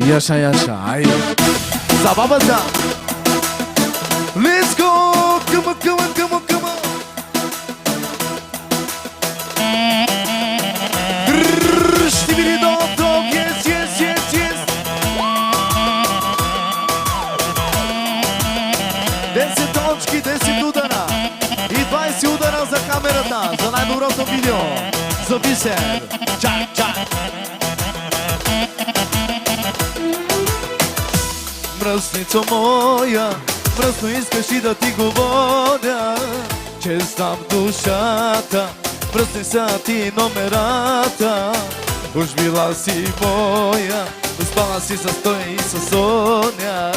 Yaşa yaşa haydi. Zabavazda. Let's go. Come on, come on, come on, come on. Штибили дом, дом, yes, yes, yes, yes. 10 точки, 10 удара. И 20 удара за камерата, за най-доброто видео. За Бисер. Чак, чак. Мръсница моя, мръсно искаш и да ти говоря, че знам душата, мръсни са ти номерата. Уж била си моя, спала си с той и с Соня.